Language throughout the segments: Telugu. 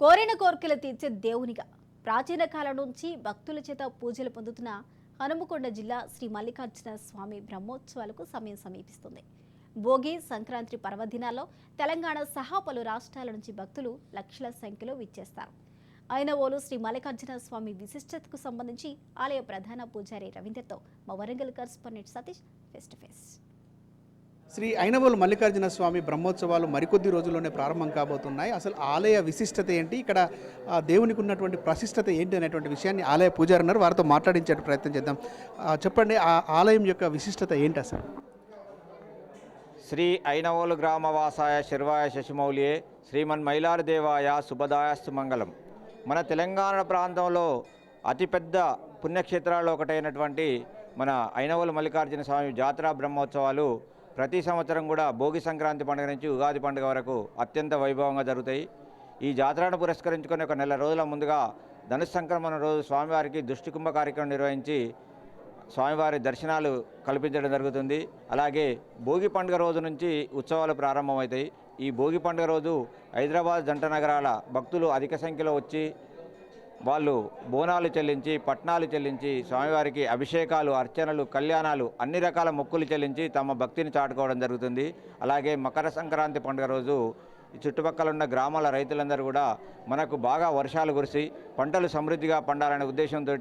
కోరిన కోర్కెలు తీర్చే దేవునిగా ప్రాచీన కాలం నుంచి భక్తుల చేత పూజలు పొందుతున్న హనుమకొండ జిల్లా శ్రీ మల్లికార్జున స్వామి బ్రహ్మోత్సవాలకు సమయం సమీపిస్తుంది. భోగి సంక్రాంతి పర్వదినాల్లో తెలంగాణ సహా పలు రాష్ట్రాల నుంచి భక్తులు లక్షల సంఖ్యలో విచ్చేస్తారు. ఐనవోలు శ్రీ మల్లికార్జున స్వామి విశిష్టతకు సంబంధించి ఆలయ ప్రధాన పూజారి రవీంద్రతో మా Warangal correspondent Satish face to face. Shri Inavolu Mallikarjuna Swamy బ్రహ్మోత్సవాలు మరికొద్ది రోజుల్లోనే ప్రారంభం కాబోతున్నాయి. అసలు ఆలయ విశిష్టత ఏంటి, ఇక్కడ దేవునికి ఉన్నటువంటి ప్రశిష్టత ఏంటి అనేటువంటి విషయాన్ని ఆలయ పూజారి ఉన్నారు, వారితో మాట్లాడించే ప్రయత్నం చేద్దాం. చెప్పండి, ఆ ఆలయం యొక్క విశిష్టత ఏంటి అసలు? శ్రీ ఐనవోలు గ్రామవాసాయ శర్వాయ శశిమౌలియే శ్రీమన్ మైలారదేవాయ శుభదాయస్తు మంగళం. మన తెలంగాణ ప్రాంతంలో అతిపెద్ద పుణ్యక్షేత్రాల్లో ఒకటైనటువంటి మన ఐనవోలు మల్లికార్జున స్వామి జాతర బ్రహ్మోత్సవాలు ప్రతి సంవత్సరం కూడా భోగి సంక్రాంతి పండుగ నుంచి ఉగాది పండుగ వరకు అత్యంత వైభవంగా జరుగుతాయి. ఈ జాతరను పురస్కరించుకొని ఒక నెల రోజుల ముందుగా ధనుసు సంక్రమణ రోజు స్వామివారికి దుష్టికుంభ కార్యక్రమం నిర్వహించి స్వామివారి దర్శనాలు కల్పించడం జరుగుతుంది. అలాగే భోగి పండుగ రోజు నుంచి ఉత్సవాలు ప్రారంభమవుతాయి. ఈ భోగి పండుగ రోజు హైదరాబాద్ జంట నగరాల భక్తులు అధిక సంఖ్యలో వచ్చి వాళ్ళు బోనాలు చెల్లించి పట్నాలు చెల్లించి స్వామివారికి అభిషేకాలు, అర్చనలు, కళ్యాణాలు, అన్ని రకాల మొక్కులు చెల్లించి తమ భక్తిని చాటుకోవడం జరుగుతుంది. అలాగే మకర సంక్రాంతి పండుగ రోజు ఈ చుట్టుపక్కల ఉన్న గ్రామాల రైతులందరూ కూడా మనకు బాగా వర్షాలు కురిసి పంటలు సమృద్ధిగా పండాలనే ఉద్దేశంతో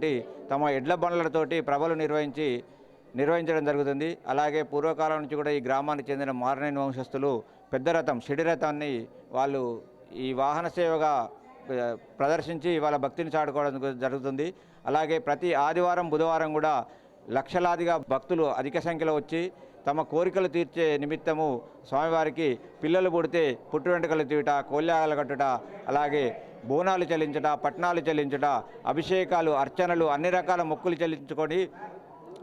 తమ ఎడ్ల బండ్లతోటి ప్రభలు నిర్వహించడం జరుగుతుంది. అలాగే పూర్వకాలం నుంచి కూడా ఈ గ్రామానికి చెందిన మారనేని వంశస్థులు పెద్ద రథం షిడి రథాన్ని వాళ్ళు ఈ వాహన సేవగా ప్రదర్శించి వాళ్ళ భక్తిని చాటుకోవడం జరుగుతుంది. అలాగే ప్రతి ఆదివారం బుధవారం కూడా లక్షలాదిగా భక్తులు అధిక సంఖ్యలో వచ్చి తమ కోరికలు తీర్చే నిమిత్తము స్వామివారికి పిల్లలు పుడితే పుట్టు వెంట్రుకలు తీయుట, కోల్యాలు కట్టుట, అలాగే బోనాలు చెల్లించుట, పట్నాలు చెల్లించుట, అభిషేకాలు, అర్చనలు, అన్ని రకాల మొక్కులు చెల్లించుకొని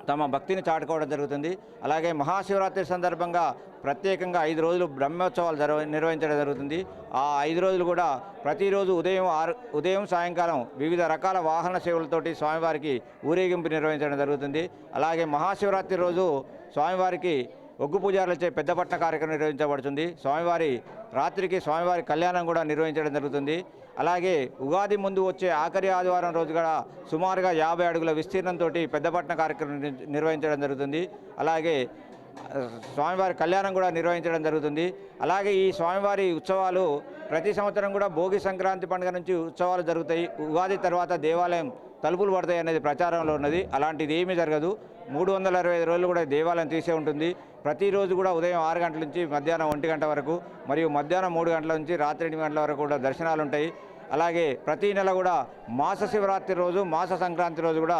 తమ భక్తిని చాటుకోవడం జరుగుతుంది. అలాగే మహాశివరాత్రి సందర్భంగా ప్రత్యేకంగా 5 రోజులు బ్రహ్మోత్సవాలు నిర్వహించడం జరుగుతుంది. ఆ 5 రోజులు కూడా ప్రతిరోజు ఉదయం సాయంకాలం వివిధ రకాల వాహన సేవలతోటి స్వామివారికి ఊరేగింపు నిర్వహించడం జరుగుతుంది. అలాగే మహాశివరాత్రి రోజు స్వామివారికి ఒగ్గు పూజారులచే పెద్దపట్న కార్యక్రమం నిర్వహించబడుతుంది. రాత్రికి స్వామివారి కళ్యాణం కూడా నిర్వహించడం జరుగుతుంది. అలాగే ఉగాది ముందు వచ్చే ఆఖరి ఆదివారం రోజు కూడా సుమారుగా 50 అడుగుల విస్తీర్ణంతో పెద్దపట్న కార్యక్రమం నిర్వహించడం జరుగుతుంది. అలాగే స్వామివారి కళ్యాణం కూడా నిర్వహించడం జరుగుతుంది. అలాగే ఈ స్వామివారి ఉత్సవాలు ప్రతి సంవత్సరం కూడా భోగి సంక్రాంతి పండుగ నుంచి ఉత్సవాలు జరుగుతాయి. ఉగాది తర్వాత దేవాలయం తలుపులు పడతాయి అనేది ప్రచారంలో ఉన్నది. అలాంటిది ఏమీ జరగదు. 365 రోజులు కూడా దేవాలయం తీసే ఉంటుంది. ప్రతిరోజు కూడా ఉదయం 6 గంటల నుంచి మధ్యాహ్నం 1 గంట వరకు, మరియు మధ్యాహ్నం 3 గంటల నుంచి రాత్రి 8 గంటల వరకు కూడా దర్శనాలు ఉంటాయి. అలాగే ప్రతి నెల కూడా మాస శివరాత్రి రోజు, మాస సంక్రాంతి రోజు కూడా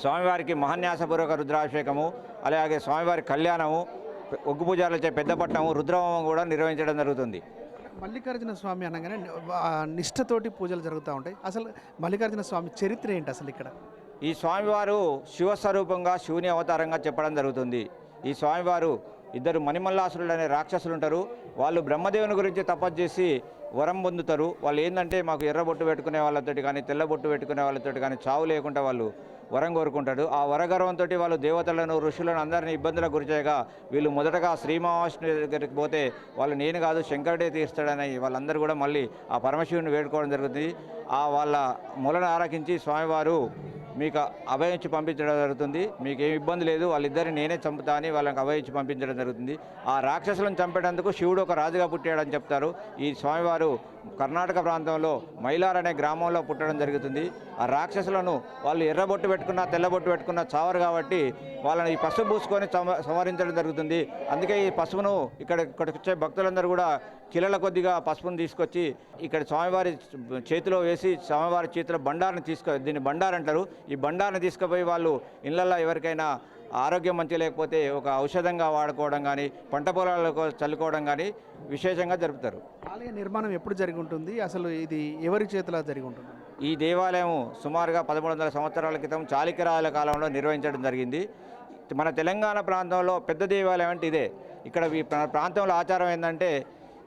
స్వామివారికి మహాన్యాసపూర్వక రుద్రాభిషేకము, అలాగే స్వామివారి కళ్యాణము, ఒగ్గు పూజారులచే పెద్దపట్నము, రుద్రహోమం కూడా నిర్వహించడం జరుగుతుంది. మల్లికార్జున స్వామి అనగానే నిష్ఠతోటి పూజలు జరుగుతూ ఉంటాయి. అసలు మల్లికార్జున స్వామి చరిత్ర ఏంటి అసలు? ఇక్కడ ఈ స్వామివారు శివస్వరూపంగా, శివుని అవతారంగా చెప్పడం జరుగుతుంది. ఈ స్వామివారు 2 మణిమల్లాసురులు అనే రాక్షసులు ఉంటారు. వాళ్ళు బ్రహ్మదేవుని గురించి తపస్సు చేసి వరం పొందుతారు. వాళ్ళు ఏంటంటే మాకు ఎర్రబొట్టు పెట్టుకునే వాళ్ళతోటి కానీ తెల్లబొట్టు పెట్టుకునే వాళ్ళతోటి కానీ చావు లేకుండా వాళ్ళు వరం కోరుకుంటాడు. ఆ వరగర్వంతో వాళ్ళు దేవతలను, ఋషులను అందరినీ ఇబ్బందులకు గురిచేయగా వీళ్ళు మొదటగా శ్రీ మహావిష్ణువు దగ్గరికి పోతే వాళ్ళు నేను కాదు శంకరుడే తీరుస్తాడని వాళ్ళందరూ కూడా మళ్ళీ ఆ పరమశివుని వేడుకోవడం జరుగుతుంది. వాళ్ళ మొలను ఆరకించి స్వామివారు మీకు అభయం ఇచ్చి పంపించడం జరుగుతుంది. మీకు ఏమి ఇబ్బంది లేదు, వాళ్ళిద్దరిని నేనే చంపుతా అని వాళ్ళకి అభయం ఇచ్చి పంపించడం జరుగుతుంది. ఆ రాక్షసులను చంపేటందుకు శివుడు ఒక రాజుగా పుట్టాడని చెప్తారు. ఈ స్వామివారు కర్ణాటక ప్రాంతంలో మైలార్ అనే గ్రామంలో పుట్టడం జరుగుతుంది. ఆ రాక్షసులను వాళ్ళు ఎర్రబొట్టు పెట్టుకున్నా తెల్లబొట్టు పెట్టుకున్నా చావరు కాబట్టి వాళ్ళని ఈ పసుపు పూసుకొని సంహరించడం జరుగుతుంది. అందుకే ఈ పసుపును ఇక్కడికి వచ్చే భక్తులందరూ కూడా కిలల కొద్దిగా పసుపును తీసుకొచ్చి ఇక్కడ స్వామివారి చేతిలో వేసి స్వామివారి చేతిలో బండారాన్ని దీన్ని బండారు అంటారు. ఈ బండారాన్ని తీసుకుపోయి వాళ్ళు ఇళ్లలో ఎవరికైనా ఆరోగ్యం మంచి లేకపోతే ఒక ఔషధంగా వాడుకోవడం కానీ, పంట పొలాలకు చల్లుకోవడం కానీ విశేషంగా జరుపుతారు. ఆలయ నిర్మాణం ఎప్పుడు జరిగి ఉంటుంది? అసలు ఇది ఎవరి చేతిలో జరిగి ఉంటుంది? ఈ దేవాలయం సుమారుగా 1300 సంవత్సరాల క్రితం చాళుక్యరాజుల కాలంలో నిర్వహించడం జరిగింది. మన తెలంగాణ ప్రాంతంలో పెద్ద దేవాలయం అంటే ఇదే. ఇక్కడ ఈ ప్రాంతంలో ఆచారం ఏంటంటే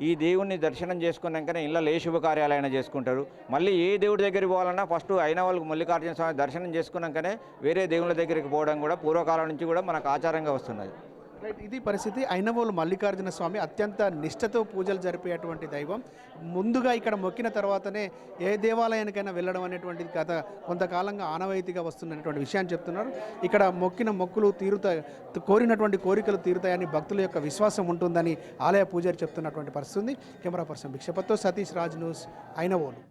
ఈ దేవుణ్ణి దర్శనం చేసుకున్నాకనే ఇళ్ళలో ఏ శుభకార్యాలైనా చేసుకుంటారు. మళ్ళీ ఏ దేవుడి దగ్గరికి పోవాలన్నా ఫస్ట్ ఐనవోలు మల్లికార్జున స్వామి దర్శనం చేసుకున్నాకనే వేరే దేవుళ్ళ దగ్గరికి పోవడం కూడా పూర్వకాలం నుంచి కూడా మనకు ఆచారంగా వస్తున్నది. రైట్, ఇది పరిస్థితి. అయినవోలు మల్లికార్జున స్వామి అత్యంత నిష్ఠతో పూజలు జరిపేటువంటి దైవం. ముందుగా ఇక్కడ మొక్కిన తర్వాతనే ఏ దేవాలయానికైనా వెళ్ళడం అనేటువంటిది కొంతకాలంగా ఆనవాయితీగా వస్తున్నటువంటి విషయాన్ని చెప్తున్నారు. ఇక్కడ మొక్కిన మొక్కులు తీరుతాయి, కోరినటువంటి కోరికలు తీరుతాయని భక్తుల యొక్క విశ్వాసం ఉంటుందని ఆలయ పూజారి చెప్తున్నటువంటి పరిస్థితి ఉంది. కెమెరా పర్సన్ భిక్షపత్తో సతీష్ రాజ్ న్యూస్, అయినవోలు.